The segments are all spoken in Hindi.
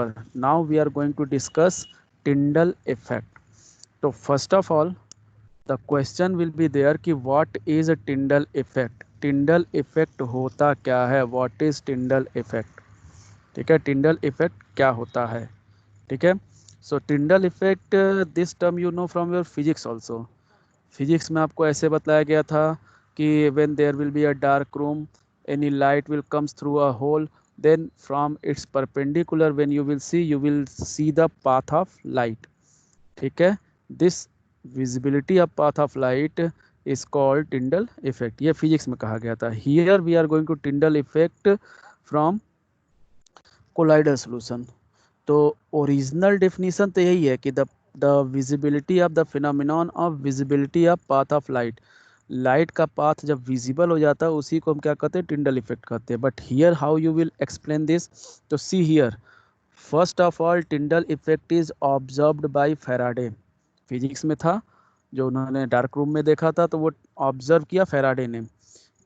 remember, now we are going to discuss Tyndall effect. So first of all, the question will be there कि what is a Tyndall effect. Tyndall effect होता क्या है, what is Tyndall effect. ठीक है, Tyndall effect क्या होता है. ठीक है. So Tyndall effect, this term you know from your physics also. Physics में आपको ऐसे बताया गया था कि when there will be a dark room, any light will comes through a hole, then from its perpendicular when you will see the path of light. ठीक है. This visibility of path of light is called Tyndall effect. ये फिजिक्स में कहा गया था. Here we are going to Tyndall effect from colloidal solution. तो ओरिजिनल डेफिनेशन तो यही है कि the visibility of the phenomenon of visibility of path of light. Light का पाथ जब विजिबल हो जाता है उसी को हम क्या कहते हैं, टिंडल इफेक्ट कहते हैं. But here how you will explain this. तो see here, first of all Tyndall effect is observed by Faraday. Physics में था, जो उन्होंने डार्क रूम में देखा था तो वो ऑब्जर्व किया फैराडे ने.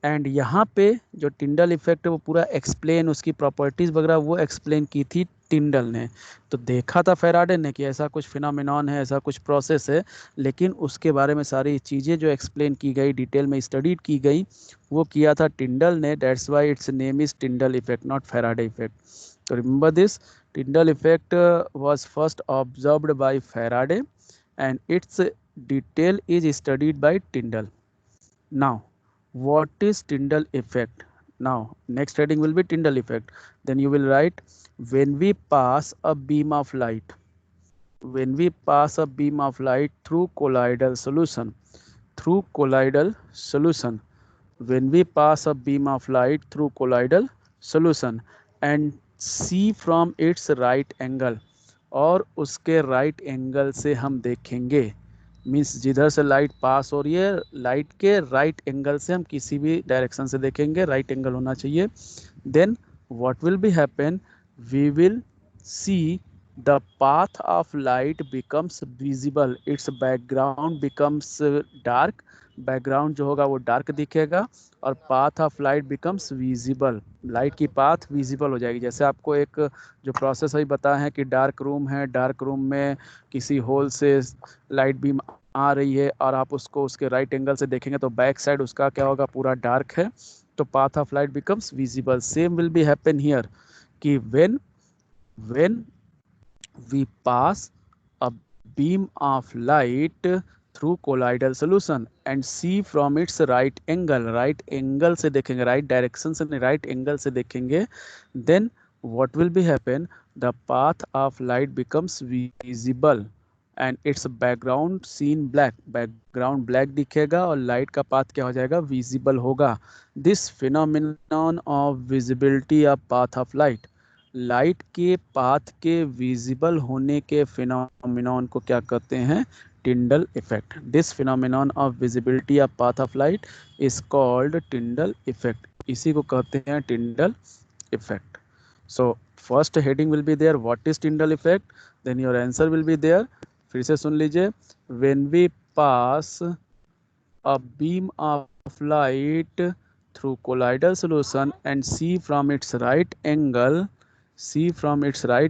एंड यहाँ पे जो टिंडल इफेक्ट है वो पूरा एक्सप्लेन, उसकी प्रॉपर्टीज़ वगैरह वो एक्सप्लेन की थी टिंडल ने. तो देखा था फैराडे ने कि ऐसा कुछ फिनोमिनॉन है, ऐसा कुछ प्रोसेस है, लेकिन उसके बारे में सारी चीज़ें जो एक्सप्लेन की गई, डिटेल में स्टडीड की गई, वो किया था टिंडल ने. That's why its name is Tyndall effect, not Faraday effect. तो remember this, Tyndall effect was first observed by Faraday and its detail is studied by Tyndall. Now, what is Tyndall effect? Now, next heading will be Tyndall effect. Then you will write, when we pass a beam of light, when we pass a beam of light through colloidal solution, through colloidal solution, when we pass a beam of light through colloidal solution and see from its right angle, और उसके राइट एंगल से हम देखेंगे, मीन्स जिधर से लाइट पास हो रही है लाइट के राइट एंगल से हम किसी भी डायरेक्शन से देखेंगे, राइट एंगल होना चाहिए. Then what will be happen, we will see the path of light becomes visible, it's background becomes dark. Background जो होगा वो डार्क दिखेगा और path of light becomes visible, light की पाथ विजिबल हो जाएगी. जैसे आपको एक जो प्रोसेस अभी बताया है कि डार्क रूम है, डार्क रूम में किसी होल से लाइट बीम आ रही है और आप उसको उसके राइट एंगल से देखेंगे तो बैक साइड उसका क्या होगा, पूरा डार्क है, तो path of light becomes visible. Same will be happen here कि when we pass a beam of light through colloidal solution and see from its right angle, right angle से देखेंगे, राइट डायरेक्शन से नहीं, राइट एंगल से देखेंगे, then what will be happen, the path of light becomes visible and its background seen black, background black दिखेगा और light का path क्या हो जाएगा, visible होगा. this phenomenon of visibility of path of light, light के पाथ के विजिबल होने के फिनोमिनॉन को क्या कहते हैं, Tyndall effect. This phenomenon of visibility of path of light is called Tyndall effect. इसी को कहते हैं Tyndall effect. So first heading will be there, what is Tyndall effect, then your answer will be there. फिर से सुन लीजिए, when we pass a beam of light through colloidal solution and see from its right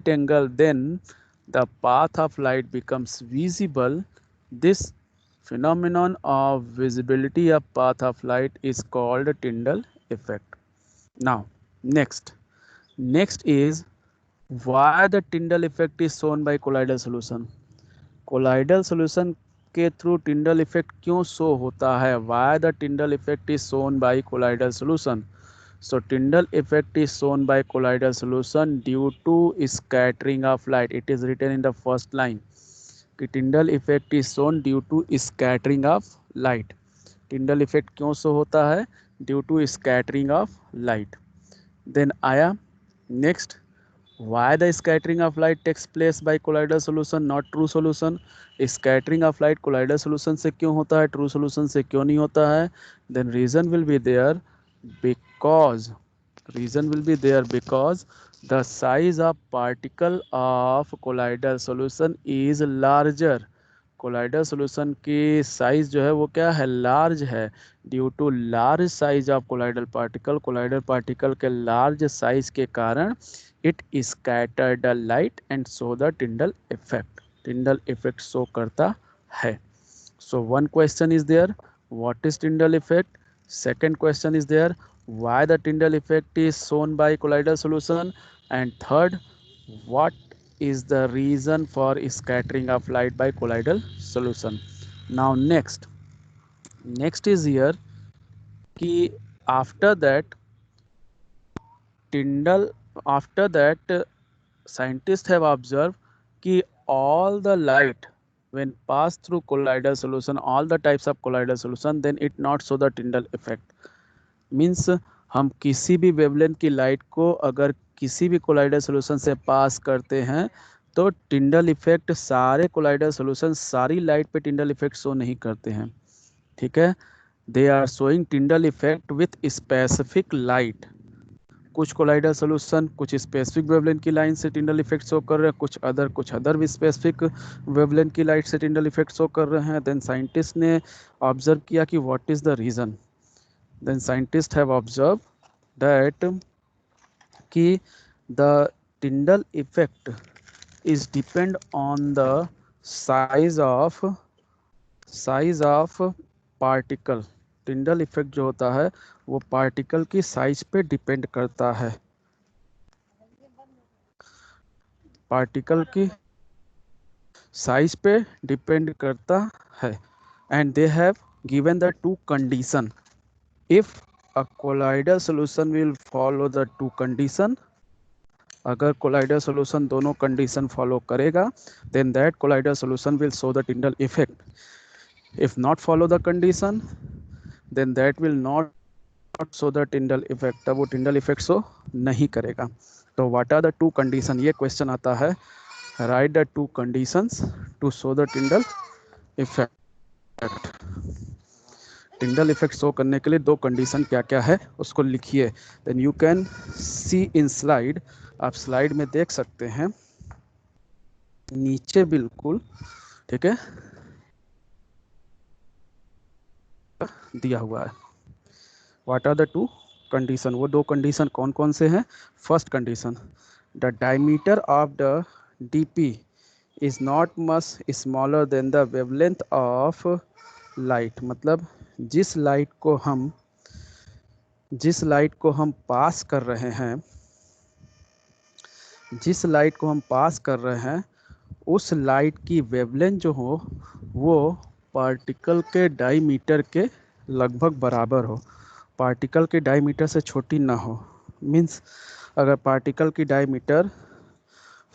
angle, then the path of light becomes visible. This phenomenon of visibility of path of light is called Tyndall effect. Now next is why the Tyndall effect is shown by colloidal solution. colloidal solution के थ्रू Tyndall effect क्यों शो होता है, why the Tyndall effect is shown by colloidal solution. So Tyndall effect is shown by colloidal solution due to scattering of light. It is written in the first line कि Tyndall effect is shown due to scattering of light. Tyndall effect क्यों शो होता है, due to scattering of light. Then आया next, why the scattering of light takes place by colloidal solution, not true solution. Scattering of light colloidal solution से क्यों होता है, true solution से क्यों नहीं होता है. Then reason will be there because the size of particle of colloidal solution is larger. Colloidal solution की साइज जो है वो क्या है, लार्ज है. Due to large size of colloidal particle, colloidal particle के लार्ज साइज के कारण it scatter the light and show the Tyndall effect. Tyndall effect show करता है. So one question is there, what is Tyndall effect? Second question is there, why the Tyndall effect is shown by colloidal solution? And third, what is the reason for scattering of light by colloidal solution? Now next is here कि after that Tyndall, after that scientists have observed कि all the light when pass through colloidal solution, all the types of colloidal solution, then it not show the Tyndall effect. Means हम किसी भी वेवलेंथ की लाइट को अगर किसी भी कोलाइडल सोल्यूशन से पास करते हैं तो टिंडल इफेक्ट सारे कोलाइडल सोल्यूशन सारी लाइट पे टिंडल इफेक्ट शो नहीं करते हैं. ठीक है, they are showing Tyndall effect with specific light. कुछ कोलाइडल सोल्यूशन कुछ स्पेसिफिक वेवलेंथ की लाइन से टिंडल इफेक्ट शो कर रहे हैं, कुछ अदर भी स्पेसिफिक वेवलेंथ की लाइट से टिंडल इफेक्ट शो कर रहे हैं. देन साइंटिस्ट ने ऑब्जर्व किया कि what is the reason. Then scientists have observed that the Tyndall effect is depend on the size of particle. Tyndall effect जो होता है वो पार्टिकल की साइज पे डिपेंड करता है. पार्टिकल की साइज पे डिपेंड करता है. And they have given the two condition. If a colloidal solution will follow the two condition, अगर colloidal solution दोनों condition follow करेगा, then that colloidal solution will show the Tyndall effect. If not follow the condition, then that will not show the Tyndall effect. तब वो Tyndall effect show नहीं करेगा. तो what are the two condition? ये question आता है. Write the two conditions to show the Tyndall effect. टिंडल effect show करने के लिए दो कंडीशन क्या क्या है उसको लिखिए. Then you can see in slide. आप स्लाइड में देख सकते हैं नीचे बिल्कुल. ठीक है, दिया हुआ है. What are the two condition. वो दो कंडीशन कौन कौन से हैं. First condition, the diameter of the DP is not much smaller than the wavelength of light. मतलब जिस लाइट को हम पास कर रहे हैं, उस लाइट की वेवलेंथ जो हो वो पार्टिकल के डायमीटर के लगभग बराबर हो. पार्टिकल के डायमीटर से छोटी ना हो. मीन्स अगर पार्टिकल की डायमीटर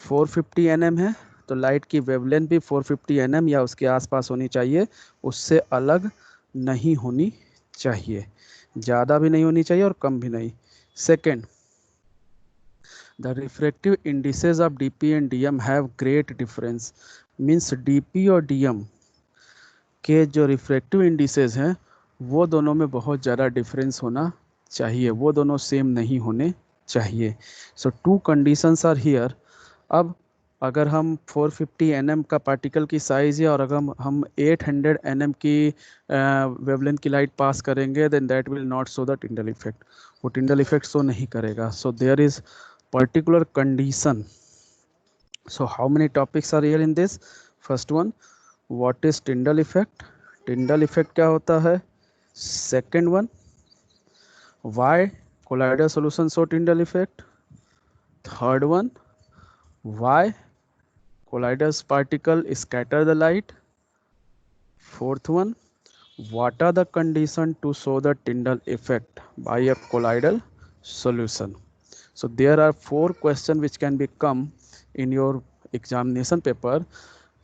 450 nm है तो लाइट की वेवलेंथ भी 450 nm या उसके आसपास होनी चाहिए. उससे अलग नहीं होनी चाहिए, ज़्यादा भी नहीं होनी चाहिए और कम भी नहीं. Second, the refractive indices of DP and DM have great difference. Means DP और डीएम के जो रिफ्रैक्टिव इंडिसेस हैं वो दोनों में बहुत ज़्यादा डिफरेंस होना चाहिए, वो दोनों सेम नहीं होने चाहिए. सो टू कंडीशंस आर हियर. अब अगर हम 450 nm का पार्टिकल की साइज़ है और अगर हम 800 nm की वेवलेंथ की लाइट पास करेंगे then that will not show the Tyndall effect. वो टिंडल इफेक्ट शो नहीं करेगा. So there is particular condition. So how many topics are here in this. First one, what is Tyndall effect. Tyndall effect क्या होता है. Second one, why colloidal solution show Tyndall effect. Third one, why colloidal particle scatter the light. Fourth one, what are the conditions to show the Tyndall effect by a colloidal solution. So there are 4 questions which can be come in your examination paper.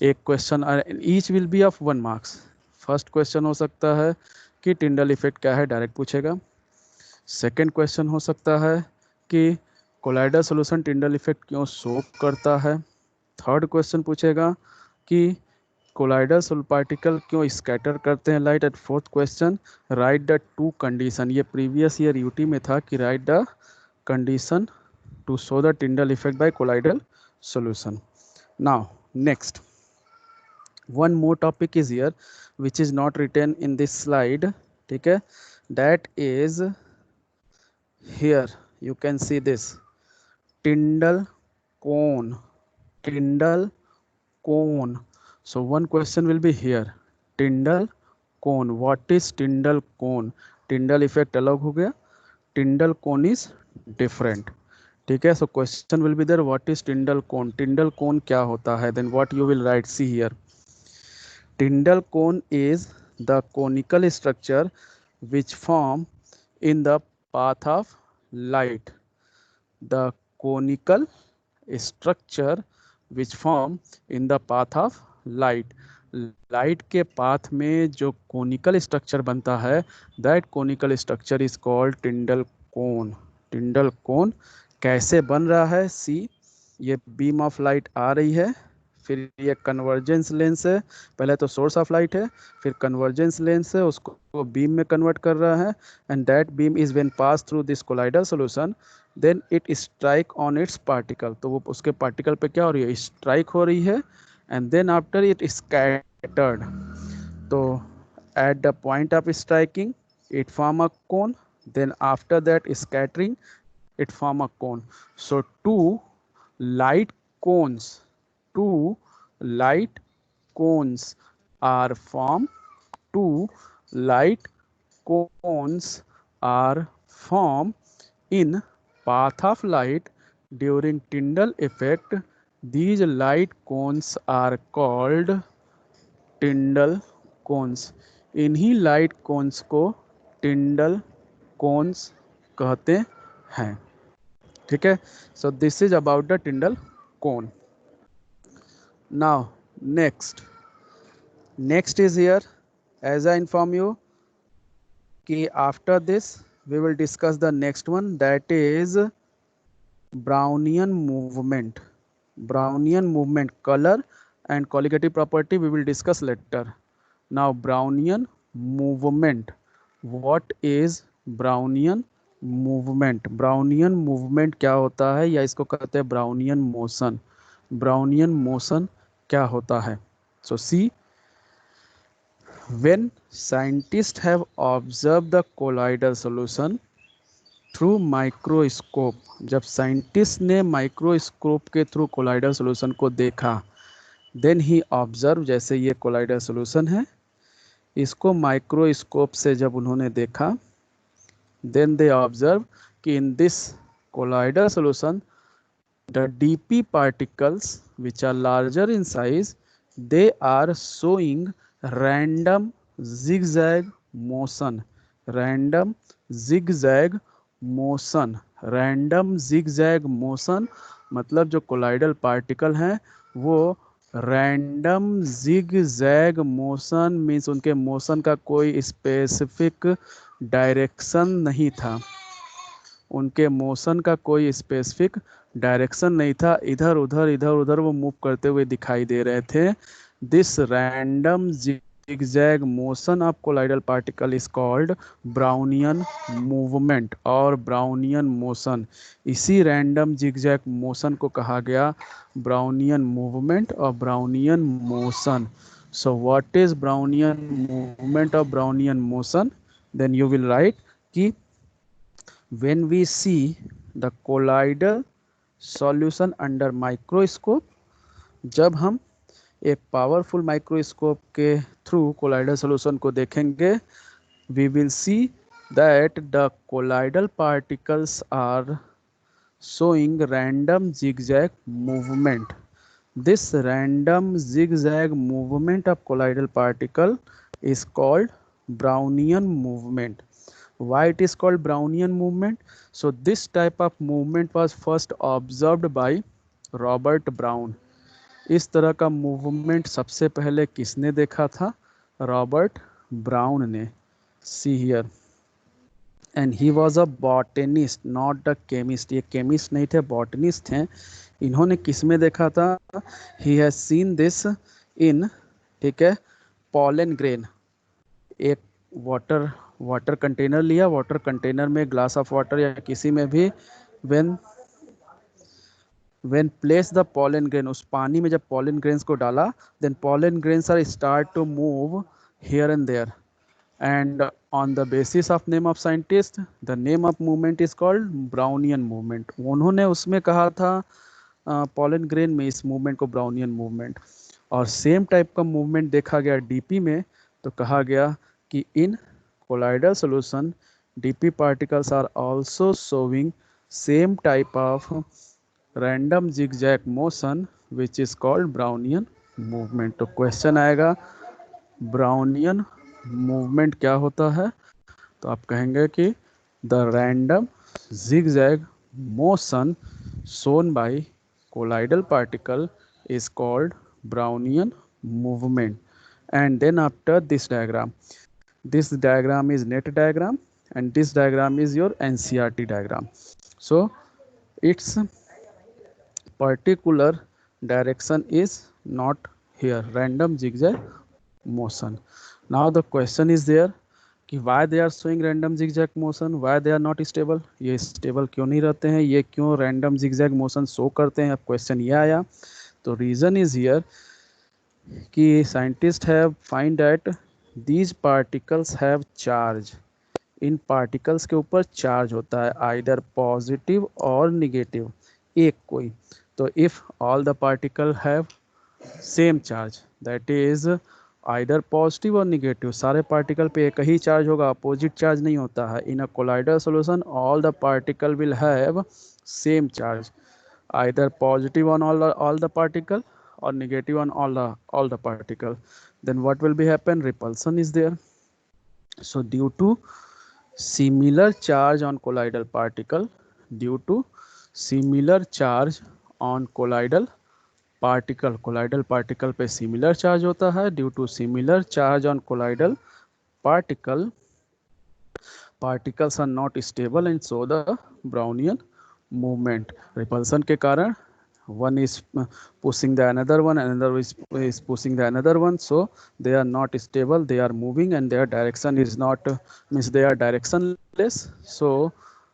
एक question each will be of 1 marks. First question हो सकता है कि टिंडल इफेक्ट क्या है, डायरेक्ट पूछेगा. सेकेंड क्वेश्चन हो सकता है कि कोलाइडल सॉल्यूशन टिंडल इफेक्ट क्यों शो करता है. थर्ड क्वेश्चन पूछेगा कि कोलाइडल पार्टिकल क्यों स्कैटर करते हैं light. At fourth question, write the two condition. ये प्रीवियस ईयर यूटी में था कि write the condition to show the Tyndall effect by colloidal solution. Now next, one more topic is here which is not written in this slide. ठीक है, that is here. You can see this Tyndall cone. Tyndall cone. So one question will be here. Tyndall cone. What is Tyndall cone? Tyndall effect अलग हो गया. Tyndall cone is different. ठीक है. So question will be there. What is Tyndall cone? Tyndall cone क्या होता है? Then what you will write? See here. Tyndall cone is the conical structure which form in the path of light. The conical structure which form in the path of light. Light के पाथ में जो कोनिकल स्ट्रक्चर बनता है, that conical structure is called Tyndall cone. Tyndall cone कैसे बन रहा है? सी, ये बीम ऑफ लाइट आ रही है, फिर ये कन्वर्जेंस लेंस है. पहले तो सोर्स ऑफ लाइट है, फिर कन्वर्जेंस लेंस है, उसको बीम में कन्वर्ट कर रहा है. And that beam is when pass through this colloidal solution, then it strike on its particle. तो वो उसके पार्टिकल पे क्या हो रही है? स्ट्राइक हो रही है. And then after it scattered. तो at the point of striking it form a cone. Then after that scattering it form a cone. So light cones two light cones are formed. Two light cones are formed in path of light during Tyndall effect. These light cones are called Tyndall cones. इन्हीं लाइट कोन्स को टिंडल कोन्स कहते हैं. ठीक है. So this is about the Tyndall cone. Now next is here. As I inform you कि after this we will discuss the next one, that is Brownian movement. Brownian movement, colour and colligative property we will discuss later. Now Brownian movement. What is Brownian movement? Brownian movement क्या होता है, या इसको कहते हैं Brownian motion. Brownian motion क्या होता है? So see, when scientists have observed the colloidal solution through microscope, जब साइंटिस्ट ने माइक्रोस्कोप के थ्रू कोलाइडल सोल्यूशन को देखा, देन ही ऑब्जर्व, जैसे ये कोलाइडल सोल्यूशन है, इसको माइक्रोस्कोप से जब उन्होंने देखा, देन दे ऑब्जर्व कि in this colloidal solution the DP particles which are larger in size, they are showing random zigzag motion. Random zigzag motion. Random zigzag motion मतलब जो कोलाइडल पार्टिकल हैं वो random zigzag motion, means उनके मोशन का कोई स्पेसिफिक डायरेक्शन नहीं था. उनके मोशन का कोई स्पेसिफिक डायरेक्शन नहीं था, इधर उधर वो मूव करते हुए दिखाई दे रहे थे. This random zigzag motion of colloidal particle is called Brownian movement और ब्राउनियन मोशन. इसी रैंडम जिगजैग मोशन को कहा गया ब्राउनियन मूवमेंट और Brownian motion. So what is Brownian movement और Brownian motion? Then you will write कि when we see the colloidal solution under microscope, जब हम एक पावरफुल माइक्रोस्कोप के थ्रू कोलाइडल सोल्यूशन को देखेंगे, we will see that the colloidal particles are showing random zigzag movement. This random zigzag movement of colloidal particle is called Brownian movement. Why it is called Brownian movement? So this type of movement was first observed by Robert Brown. इस तरह का मूवमेंट सबसे पहले किसने देखा था? रॉबर्ट ब्राउन ने. See here. And he was a botanist, not a chemist. ये केमिस्ट नहीं थे, बॉटनिस्ट थे. इन्होंने किस में देखा था? He has seen this in, ठीक है, पॉलन ग्रेन. एक वाटर कंटेनर लिया, वाटर कंटेनर में ग्लास ऑफ वाटर या किसी में भी when place the pollen grain, उस पानी में जब pollen grains को डाला, then pollen grains are start to move here and there. and on the basis of name of scientist the name of movement is called Brownian movement. उन्होंने उसमें कहा था पॉलन ग्रेन में इस मूवमेंट को ब्राउनियन मूवमेंट, और सेम टाइप का मूवमेंट देखा गया डीपी में, तो कहा गया कि in colloidal solution DP particles are also showing same type of random zigzag motion which is called Brownian movement. तो क्वेश्चन आएगा ब्राउनियन मूवमेंट क्या होता है, तो आप कहेंगे कि the random zigzag motion shown by colloidal particle is called Brownian movement। And then after this diagram is net diagram, and this diagram is your NCERT diagram. So its particular direction is not here, random zigzag motion. Now the question is there कि why they are showing random zigzag motion, why they are not stable, ये stable क्यों नहीं रहते हैं, ये क्यों random zigzag motion शो करते हैं। अब क्वेश्चन ये आया, तो रीज़न इज हियर कि scientist have find that these particles have charge. In particles के ऊपर चार्ज होता है, आइदर पॉजिटिव और निगेटिव, एक कोई। तो if all the particle have same charge, that is either positive और निगेटिव, सारे पार्टिकल पे एक ही चार्ज होगा, अपोजिट चार्ज नहीं होता है। In a colloidal solution all the particle will have same charge, either positive on all the particle or negative on all the particle। then what will be happen, repulsion is there। so due to similar charge on colloidal particle, due to similar charge on colloidal particle पे similar charge होता है, due to similar charge on colloidal particles are not stable and so the Brownian movement। repulsion के कारण one is pushing the another one, another is pushing the another one, so they are not stable, they are moving and their direction is not means they are directionless, so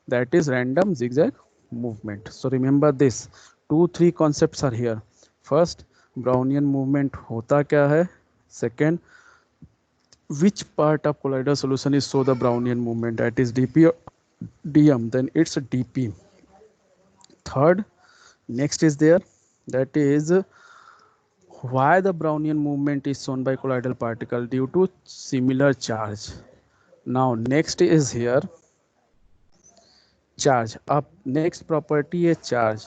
that is random zigzag movement। so remember this 2-3 concepts are here। first, Brownian movement होता क्या है, second, which part of colloidal solution is show the Brownian movement, that is dp or dm, then it's dp। third, next is there, that is why the Brownian movement is shown by colloidal particle, due to similar charge। now next is here charge। up next property is charge।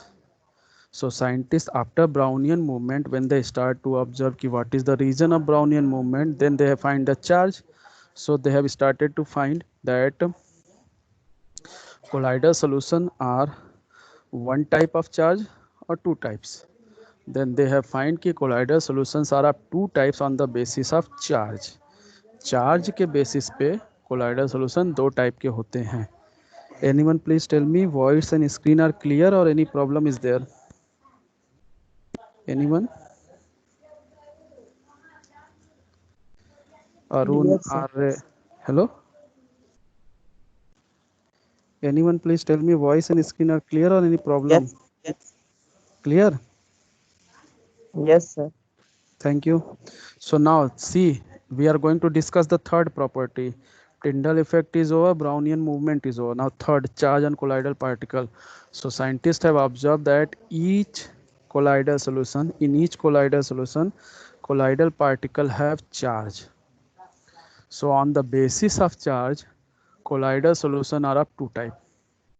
so scientists after Brownian movement, when they start to observe ki what is the reason of Brownian movement, then they have find the charge। so they have started to find that colloidal solution are one type of charge or two types। then they have find कि colloidal solutions are of two types on the basis of charge। charge के basis पे colloidal solution दो type के होते हैं। anyone please tell me voice and screen are clear or any problem is there, anyone? Arun, Yes, sir. are hello, anyone please tell me voice and screen are clear or any problem? Yes, yes, Clear, yes, sir. thank you। so now see, we are going to discuss the third property। Tyndall effect is over, Brownian movement is over। now third, charge and colloidal particle। so scientists have observed that each colloidal solution, in each colloidal solution colloidal particle have charge। so on the basis of charge colloidal solution are of two type।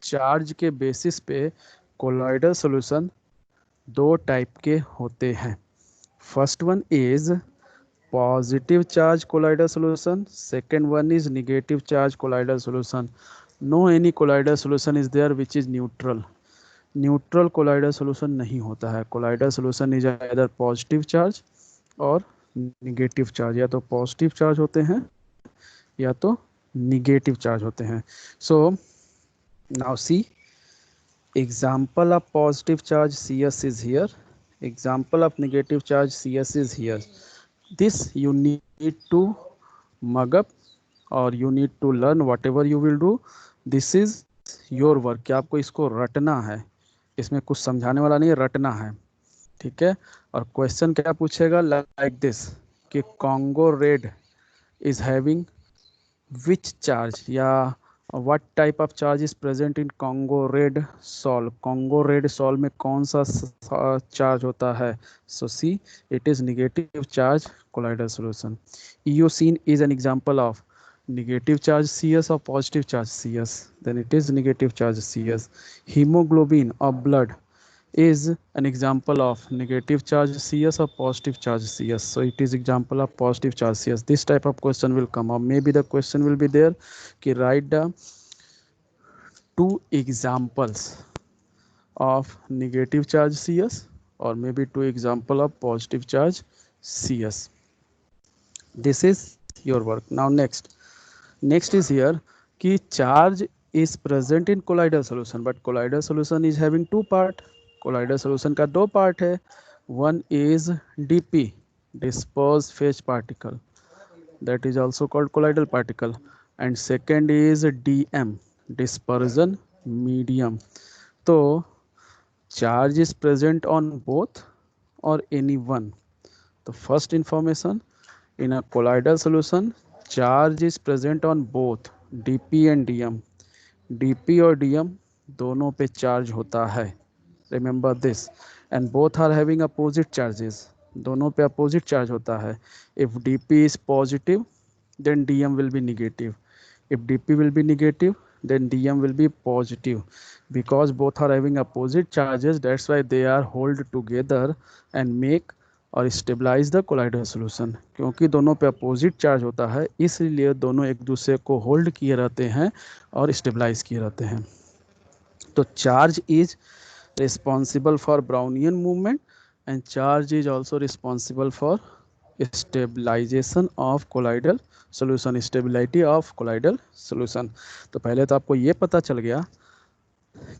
Charge के बेसिस पे कोलॉइडल सॉल्यूशन दो टाइप के होते हैं। First one is positive charge colloidal solution, second one is negative charge colloidal solution। no any colloidal solution is there which is neutral। neutral colloidal solution नहीं होता है। colloidal solution is either positive charge और negative charge, या तो positive charge होते हैं या तो negative charge होते हैं। so now see, example of positive charge CS is here, example of negative charge CS is here। this you need to mug up or you need to learn whatever you will do, this is your work कि आपको इसको रटना है, इसमें कुछ समझाने वाला नहीं है, रटना है, ठीक है। और क्वेश्चन क्या पूछेगा, लाइक दिस कि Congo red is having which charge या what type of charge is present in Congo red sol. Congo red sol में कौन सा charge होता है? So C, it is negative charge colloidal solution. Eosine is an example of negative charge CS or positive charge CS. Then it is negative charge CS. Hemoglobin or blood is an example of negative charge CS or positive charge CS. So it is example of positive charge CS. This type of question will come up. Maybe the question will be there कि write the two examples of negative charge CS or maybe two example of positive charge CS. This is your work. Now next is here कि charge is present in colloidal solution, but colloidal solution is having two part. colloidal solution का दो part है. One is DP, dispersed phase particle, that is also called colloidal particle, and second is DM, dispersion medium. तो charge is present on both or any one. The first information, in a colloidal solution charge is present on both DP and DM. DP और DM दोनों पे चार्ज होता है. Remember this. And both are having opposite charges. दोनों पे अपोजिट चार्ज होता है. If DP is positive then DM will be negative. If DP will be negative then DM will be positive. Because both are having opposite charges, that's why they are hold together and make और स्टेबलाइज द कोलाइडल सोल्यूशन. क्योंकि दोनों पे अपोजिट चार्ज होता है इसलिए दोनों एक दूसरे को होल्ड किए रहते हैं और स्टेबलाइज किए रहते हैं. तो charge is responsible for Brownian movement and charge is also responsible for stabilisation of colloidal solution, stability of colloidal solution. तो पहले तो आपको ये पता चल गया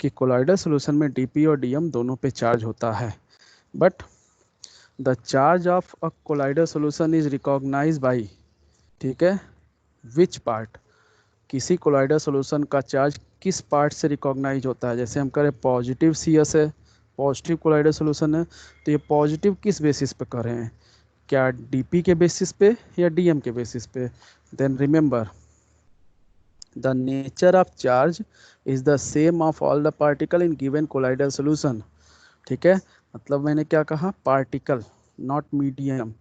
कि कोलाइडल सोल्यूशन में DP और DM दोनों पे चार्ज होता है. But the charge of a colloidal solution is recognise by, ठीक है, विच पार्ट. किसी कोलाइडल सोल्यूशन का चार्ज किस पार्ट से रिकॉग्नाइज होता है. जैसे हम करें पॉजिटिव CS है, पॉजिटिव कोलाइडल सोल्यूशन है, तो ये पॉजिटिव किस बेसिस पे कर रहे हैं, क्या DP के बेसिस पे या DM के बेसिस पे. Then remember the nature of charge is the same of all the particle in given colloidal solution. ठीक है, मतलब मैंने क्या कहा, particle not medium.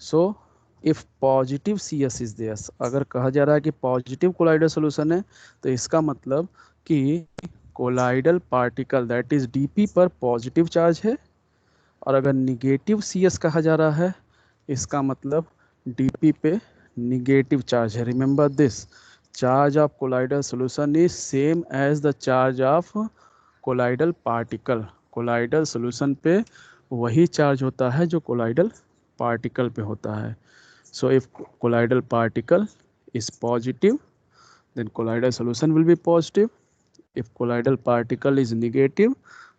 So if positive CS is there, अगर कहा जा रहा है कि पॉजिटिव कोलाइडल सोल्यूशन है तो इसका मतलब कि colloidal particle that is DP पर पॉजिटिव चार्ज है. और अगर निगेटिव CS कहा जा रहा है इसका मतलब DP पे निगेटिव चार्ज है. Remember this, charge of colloidal solution is same as the charge of colloidal particle. Colloidal solution पे वही चार्ज होता है जो कोलाइडल पार्टिकल पे होता है. So if colloidal particle is positive then colloidal solution will be positive. If colloidal particle is negative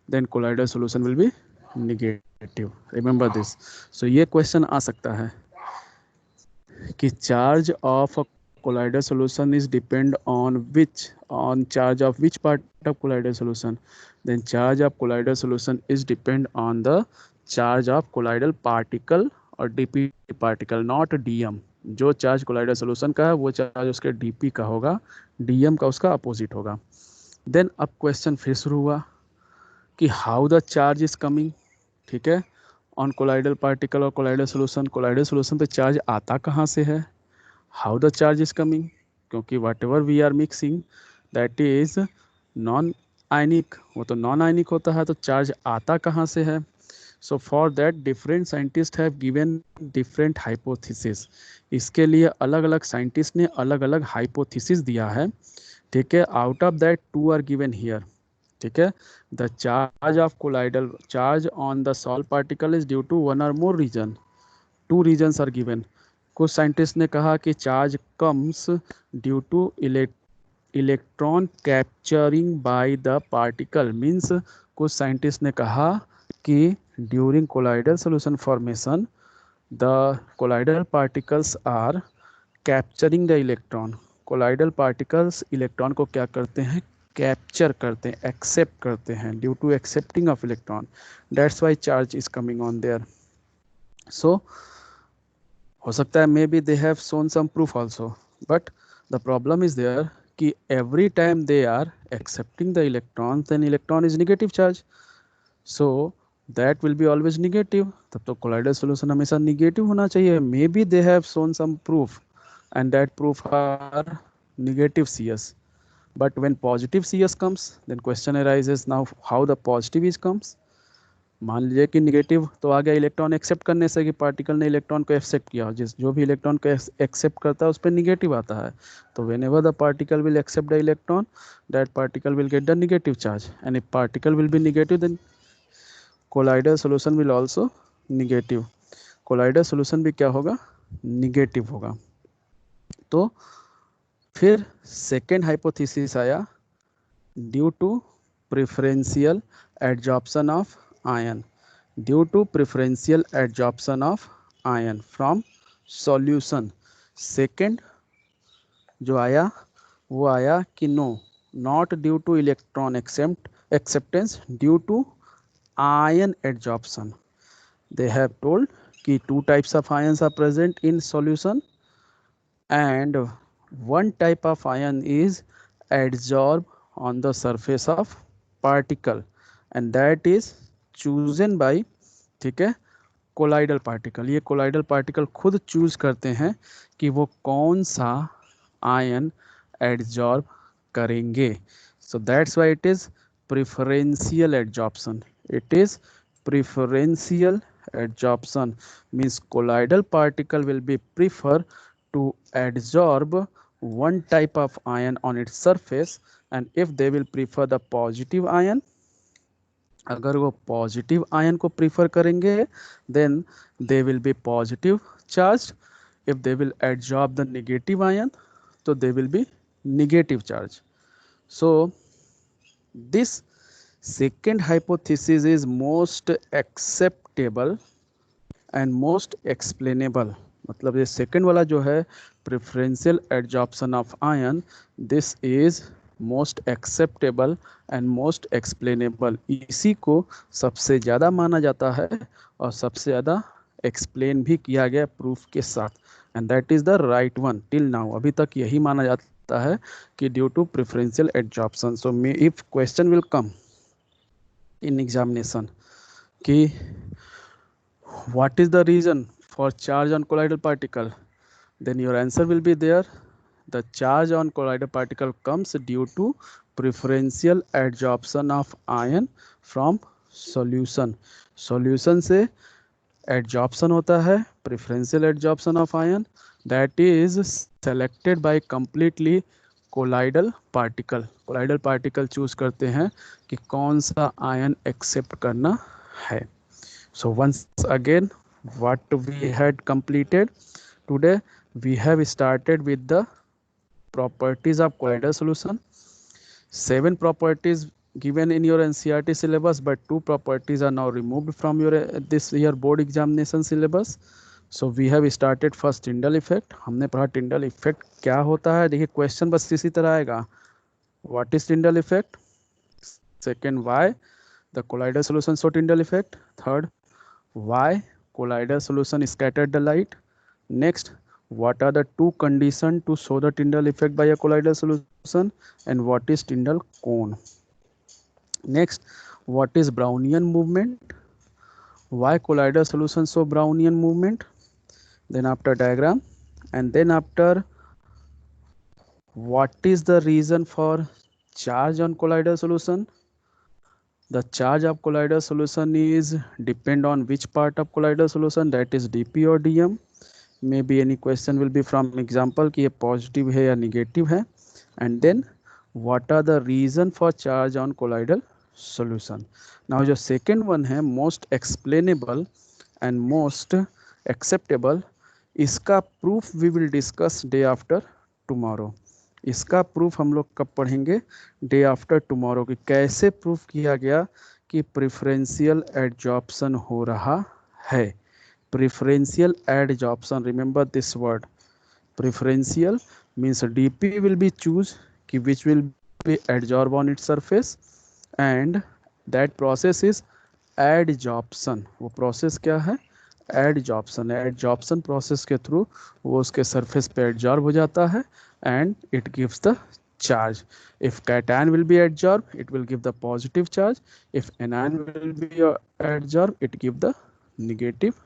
then colloidal solution will be negative. Remember this. So ये question आ सकता है कि charge of a colloidal solution is depend on charge of which part of colloidal solution. Then charge of colloidal solution is depend on the charge of colloidal particle और DP particle, not DM. जो चार्ज कोलाइडल सोल्यूशन का है वो चार्ज उसके DP का होगा, DM का उसका अपोजिट होगा. देन अब क्वेश्चन फिर शुरू हुआ कि how the charge is coming. ठीक है, ऑन कोलाइडल पार्टिकल और कोलाइडल सोल्यूशन. कोलाइडल सोल्यूशन पे चार्ज आता कहाँ से है, how the charge is coming, क्योंकि whatever we are mixing that is non ionic, वो तो नॉन आयनिक होता है, तो चार्ज आता कहाँ से है. So for that different scientist have given different hypothesis. इसके लिए अलग अलग साइंटिस्ट ने अलग अलग हाइपोथेसिस दिया है. ठीक है, out of that two are given here. ठीक है, the charge of colloidal charge on the solve particle is due to one और more reason. Two reasons are given. कुछ साइंटिस्ट ने कहा कि charge comes due to electron capturing by the particle. Means कुछ साइंटिस्ट ने कहा कि during colloidal solution formation the colloidal particles are capturing the electron. Colloidal particles electron को क्या करते हैं, कैप्चर करते हैं, एक्सेप्ट करते हैं. Due to accepting of electron that's why charge is coming on there. So हो सकता है maybe they have shown some proof also, but The problem is there कि every time they are accepting the electrons, then electron is negative charge, so that will be always negative. तब तो colloidal solution हमेशा negative होना चाहिए. Maybe they have shown some proof and that proof are negative CS. But when positive CS comes, then question arises now how the positive is comes. मान लीजिए कि निगेटिव तो आ गया इलेक्ट्रॉन एक्सेप्ट करने से, कि पार्टिकल ने इलेक्ट्रॉन को एक्सेप्ट किया, जिस जो भी इलेक्ट्रॉन को एक्सेप्ट करता है उस पर निगेटिव आता है. तो whenever the particle will accept the electron, that particle will get the negative charge, and if particle will be negative then colloidal solution will also negative. Colloidal solution भी क्या होगा, निगेटिव होगा. तो फिर सेकेंड हाइपोथेसिस आया, due to preferential adsorption of ion, due to preferential adsorption of ion from solution. Second जो आया वो आया कि no, not due to electron acceptance, due to ion adsorption. They have told कि two types of ions are present in solution and one type of ion is adsorbed on the surface of particle and that is chosen by, ठीक है, कोलाइडल पार्टिकल. ये कोलाइडल पार्टिकल खुद चूज करते हैं कि वो कौन सा आयन एडजॉर्ब करेंगे. So that's why it is preferential adsorption. It is preferential adsorption means colloidal particle will be prefer to adsorb one type of ion on its surface, and if they will prefer the positive ion, अगर वो पॉजिटिव आयन को प्रीफर करेंगे then they will be positive charge. If they will adsorb the negative ion तो they will be negative charge. So this second hypothesis is most acceptable and most explainable. मतलब ये सेकेंड वाला जो है preferential adsorption of ion, this is most acceptable and most explainable. इसी को सबसे ज़्यादा माना जाता है और सबसे ज़्यादा एक्सप्लेन भी किया गया प्रूफ के साथ, and that is the right one till now. अभी तक यही माना जाता है कि due to preferential adsorption. So may if question will come in examination कि what is the reason for charge on colloidal particle, then your answer will be there. The charge on colloidal particle comes due to preferential adsorption of ion from solution. Solution से adsorption होता है, preferential adsorption of ion, that is selected by completely colloidal particle. colloidal particle choose करते हैं कि कौन सा ion accept करना है. So once again, what we had completed today, we have started with the properties of colloidal solution. 7 properties given in your NCERT syllabus, but 2 properties are now removed from your this year board examination syllabus. So we have started first Tyndall effect. हमने पढ़ा Tyndall effect क्या होता है. देखिए क्वेश्चन बस इसी तरह आएगा, what is Tyndall effect. Second, why the colloidal solution show Tyndall effect. Third, why colloidal solution scattered the light. Next, what are the two conditions to show the Tyndall effect by a colloidal solution, and what is Tyndall cone. Next, what is Brownian movement, why colloidal solution show Brownian movement. Then after diagram, and then after what is the reason for charge on colloidal solution. The charge of colloidal solution is depend on which part of colloidal solution, that is dp or dm. Maybe any question will be from example कि ये positive है या negative है. And then what are the reason for charge on colloidal solution. Now जो second one है most explainable and most acceptable, इसका proof we will discuss day after tomorrow. इसका प्रूफ हम लोग कब पढ़ेंगे, डे आफ्टर टुमारो, कि कैसे प्रूफ किया गया कि प्रेफरेंशियल एडजॉर्प्शन हो रहा है. Preferential adsorption, remember this word, preferential means DP will be choose कि which will be adsorb on its surface, and that process is adsorption. वो प्रोसेस क्या है, एडजॉर्प्शन. एडजॉर्प्शन प्रोसेस के थ्रू वो उसके सरफेस पे एडजॉर्ब हो जाता है and it gives the charge. If cation will be adsorbed, it will give the positive charge. If anion will be adsorbed, it give the negative